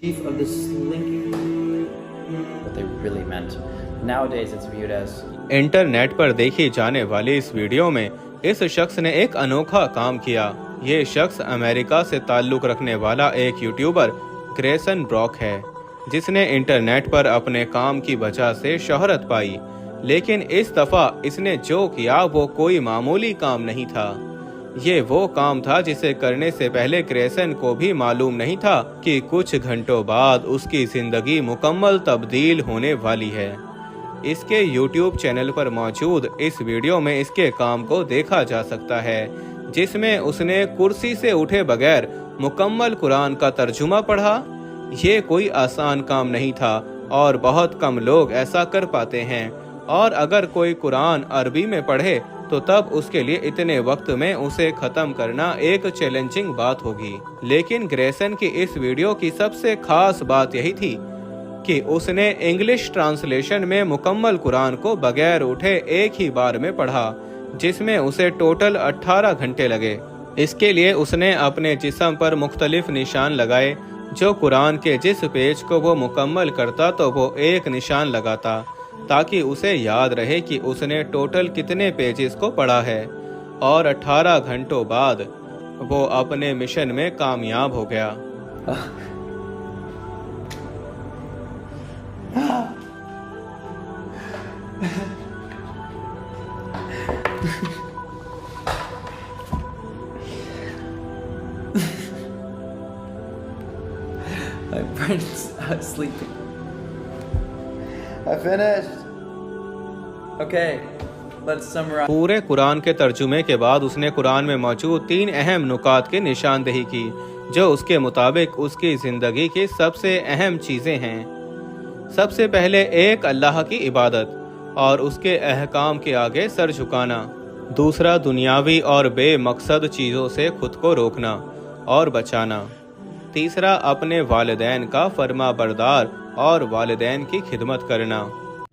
of this slinking. What they really meant. Nowadays it's viewed as. Internet पर देखी जाने वाली इस वीडियो में इस शख्स ने एक अनोखा काम किया। ये शख्स अमेरिका से ताल्लुक़ रखने वाला एक यूट्यूबर ग्रेसन ब्रॉक है, जिसने इंटरनेट पर अपने काम की वजह से शोहरत पाई। लेकिन इस दफ़ा इसने जो किया वो कोई मामूली काम नहीं था। ये वो काम था जिसे करने से पहले ग्रेसन को भी मालूम नहीं था कि कुछ घंटों बाद उसकी ज़िंदगी मुकम्मल तब्दील होने वाली है। इसके YouTube चैनल पर मौजूद इस वीडियो में इसके काम को देखा जा सकता है, जिसमें उसने कुर्सी से उठे बगैर मुकम्मल कुरान का तर्जुमा पढ़ा। ये कोई आसान काम नहीं था और बहुत कम लोग ऐसा कर पाते हैं, और अगर कोई कुरान अरबी में पढ़े तो तब उसके लिए इतने वक्त में उसे ख़त्म करना एक चैलेंजिंग बात होगी। लेकिन ग्रेसन की इस वीडियो की सबसे खास बात यही थी कि उसने इंग्लिश ट्रांसलेशन में मुकम्मल कुरान को बगैर उठे एक ही बार में पढ़ा, जिसमें उसे टोटल 18 घंटे लगे। इसके लिए उसने अपने जिस्म पर मुख्तलिफ निशान लगाए। जो कुरान के जिस पेज को वो मुकम्मल करता तो वो एक निशान लगाता, ताकि उसे याद रहे कि उसने टोटल कितने पेजेस को पढ़ा है। और 18 घंटों बाद वो अपने मिशन में कामयाब हो गया। My brain's sleeping. I finished. Okay, let's summarize. पूरे कुरान के तर्जुमे के बाद उसने कुरान में मौजूद 3 अहम नुकात की निशानदेही की, जो उसके मुताबिक उसकी ज़िंदगी की सबसे अहम चीज़ें हैं। सबसे पहले एक अल्लाह की इबादत और उसके अहकाम के आगे सर झुकाना। दूसरा, दुनियावी और बेमकसद चीज़ों से खुद को रोकना और बचाना। तीसरा, अपने वालिदैन का फर्मा बरदार और वालिदैन की खिदमत करना।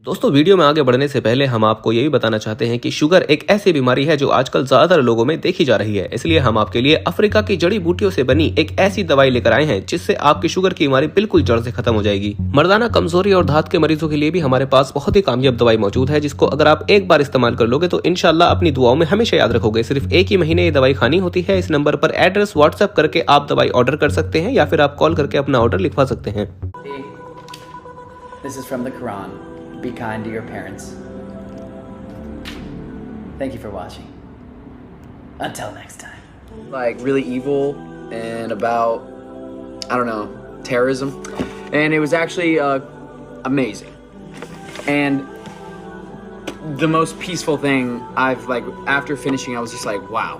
दोस्तों, वीडियो में आगे बढ़ने से पहले हम आपको ये भी बताना चाहते हैं कि शुगर एक ऐसी बीमारी है जो आजकल ज्यादातर लोगों में देखी जा रही है। इसलिए हम आपके लिए अफ्रीका की जड़ी बूटियों से बनी एक ऐसी दवाई लेकर आए हैं जिससे आपकी शुगर की बीमारी बिल्कुल जड़ से खत्म हो जाएगी। मर्दाना कमजोरी और धात के मरीजों के लिए भी हमारे पास बहुत ही कामयाब दवाई मौजूद है, जिसको अगर आप एक बार इस्तेमाल कर लोगे तो इंशाल्लाह अपनी दुआओं में हमेशा याद रखोगे। सिर्फ एक ही महीने ये दवाई खानी होती है। इस नंबर पर एड्रेस व्हाट्सएप करके आप दवाई ऑर्डर कर सकते हैं या फिर आप कॉल करके अपना ऑर्डर लिखवा सकते हैं। This is from the Quran. Be kind to your parents. Thank you for watching. Until next time. Like really evil and about, I don't know, terrorism. And it was actually amazing. And the most peaceful thing I've after finishing, I was just like, wow.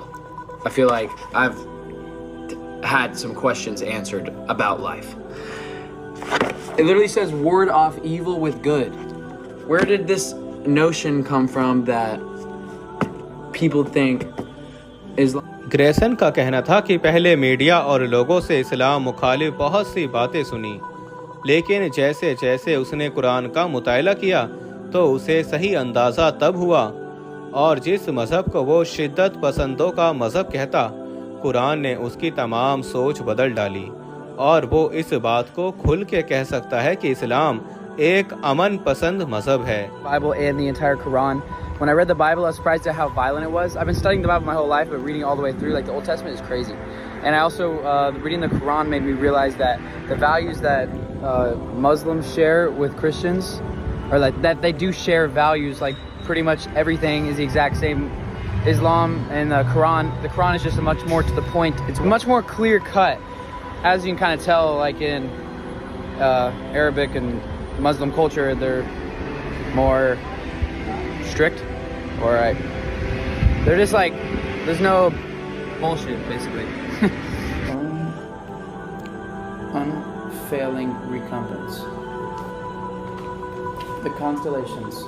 I feel like I've had some questions answered about life. It literally says ward off evil with good. Where did this notion come from that people think is? Grayson का कहना था कि पहले media और लोगों से इस्लाम मुखालिफ बहुत सी बातें सुनी, लेकिन जैसे जैसे उसने कुरान का मुताला किया तो उसे सही अंदाज़ा तब हुआ, और जिस मज़हब को वो शिद्दत पसंदों का मज़हब कहता, कुरान ने उसकी तमाम सोच बदल डाली और वो इस बात को खुल के कह सकता है कि इस्लाम एक अमन पसंद मजहब है। Bible and the entire Quran. When I read the Bible, I was surprised at how violent it was. I've been studying the Bible my whole life, but reading all the way through, like the Old Testament, is crazy. And I also, reading the Quran made me realize that the values that Muslims share with Christians, or like that they do share values, like pretty much everything is the exact same. Islam and the Quran is just much more to the point. It's much more clear cut, as you can kind of tell, like in Arabic and Muslim culture, they're more strict, or they're just like, there's no bullshit, basically. Unfailing recompense. The constellations.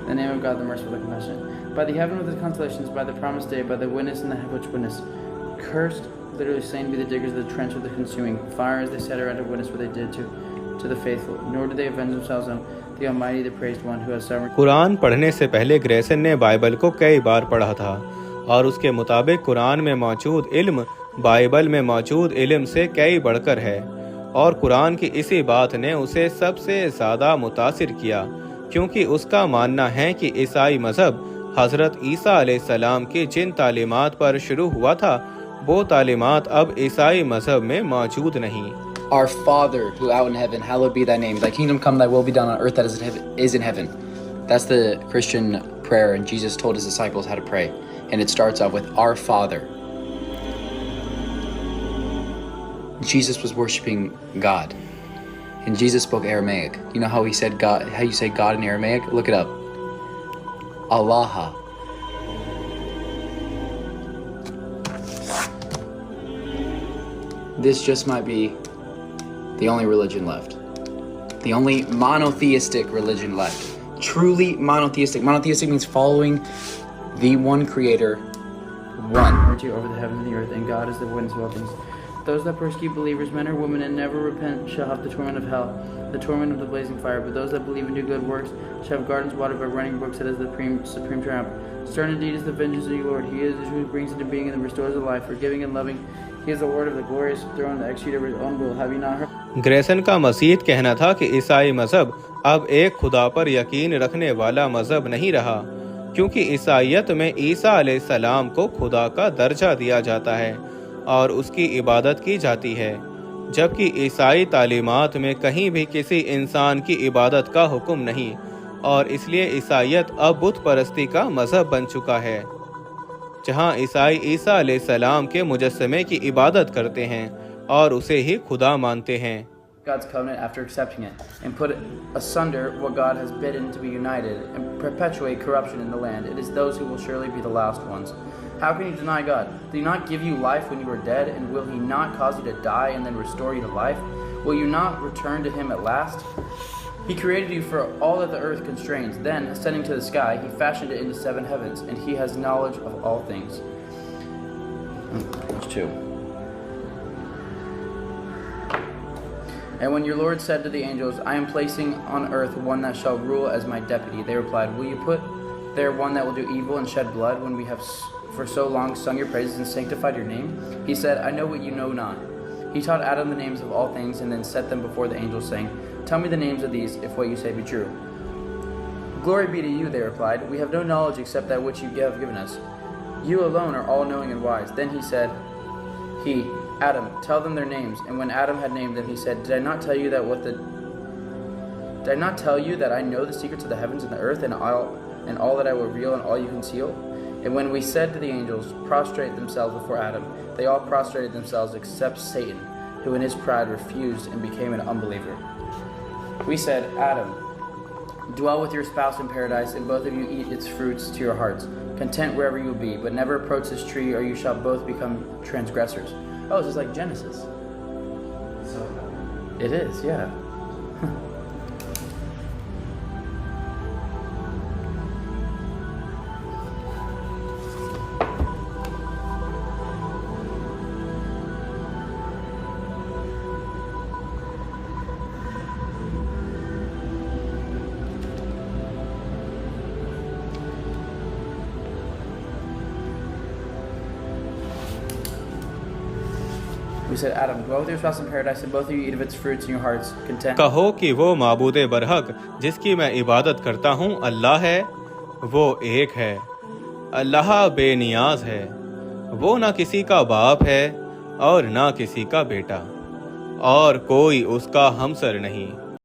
The name of God, the merciful, the compassionate. By the heaven with the constellations, by the promised day, by the witness and the which witness. Cursed, literally slain be the diggers of the trench with the consuming fire, as they set around to witness what they did to the faithful. Nor did they avenge themselves on the Almighty, the praised one, who has sovereign. Quran पढ़ने से पहले Grayson ने Bible को कई बार पढ़ा था, और उसके मुताबिक कुरान में मौजूद इल्म बाइबल में मौजूद इल्म से कई बढ़कर है। और कुरान की इसी बात ने उसे सबसे ज़्यादा मुतासिर किया, क्योंकि उसका मानना है कि ईसाई मज़हब हज़रत ईसा अलैहिस्सलाम की जिन तालीमात पर शुरू हुआ था, वो तालीमात अब ईसाई मज़हब में मौजूद नहीं। Our Father who art in heaven, hallowed be thy name. Thy kingdom come, thy will be done on earth that is in heaven. That's the Christian prayer, and Jesus told his disciples how to pray. And it starts off with our Father. Jesus was worshiping God. And Jesus spoke Aramaic. You know how he said God, how you say God in Aramaic? Look it up. Allah. This just might be the only religion left. The only monotheistic religion left. Truly monotheistic. Monotheistic means following the one creator, one. Over the heavens and the earth, and God is the witness of all things. Those that persecute believers, men or women, and never repent shall have the torment of hell, the torment of the blazing fire. But those that believe and do good works shall have gardens watered by running brooks. That is the supreme triumph. Stern indeed is the vengeance of the Lord. He is who brings into being and restores the life, forgiving and loving. He is the Lord of the glorious throne, the executor of his own will. Have you not heard? Grayson का मज़ीद कहना था कि ईसाई मज़हब अब एक खुदा पर यकीन रखने वाला मज़हब नहीं रहा, क्योंकि ईसाईयत में ईसा अलैहिस्सलाम को खुदा का दर्जा दिया जाता है और उसकी इबादत की जाती है, जबकि ईसाई तालीमात में कहीं भी किसी इंसान की इबादत का हुक्म नहीं, और इसलिए ईसाईयत अब बुत परस्ती का मज़हब बन चुका है, जहां ईसाई ईसा अलैहिस्सलाम के मुजस्समे की इबादत करते हैं और उसे ही खुदा मानते हैं। God's covenant after accepting it, and put asunder what God has bidden to be united, and perpetuate corruption in the land. It is those who will surely be the last ones. How can you deny God? Did He not give you life when you were dead, and will He not cause you to die and then restore you to life? Will you not return to Him at last? He created you for all that the earth constrains. Then, ascending to the sky, He fashioned it into 7 heavens, and He has knowledge of all things. Page 2. And when your Lord said to the angels, I am placing on earth one that shall rule as my deputy, they replied, will you put there one that will do evil and shed blood when we have for so long sung your praises and sanctified your name? He said, I know what you know not. He taught Adam the names of all things and then set them before the angels, saying, tell me the names of these, if what you say be true. Glory be to you, they replied. We have no knowledge except that which you have given us. You alone are all-knowing and wise. Then he said, Adam, tell them their names. And when Adam had named them, he said, Did I not tell you that I know the secrets of the heavens and the earth, and all that I will reveal and all you conceal? And when we said to the angels, prostrate themselves before Adam, they all prostrated themselves except Satan, who in his pride refused and became an unbeliever. We said, Adam, dwell with your spouse in paradise, and both of you eat its fruits to your hearts, content wherever you will be, but never approach this tree, or you shall both become transgressors. Oh, it's just like Genesis. It is, yeah. We said, Adam, dwell with your spouse in paradise, and both of you eat of its fruits in your hearts, content. कहो कि वो माबूदे बरहक जिसकी मैं इबादत करता हूँ अल्लाह है, वो एक है। अल्लाह बेनियाज है, वो ना किसी का बाप है और ना किसी का बेटा, और कोई उसका हमसर नहीं।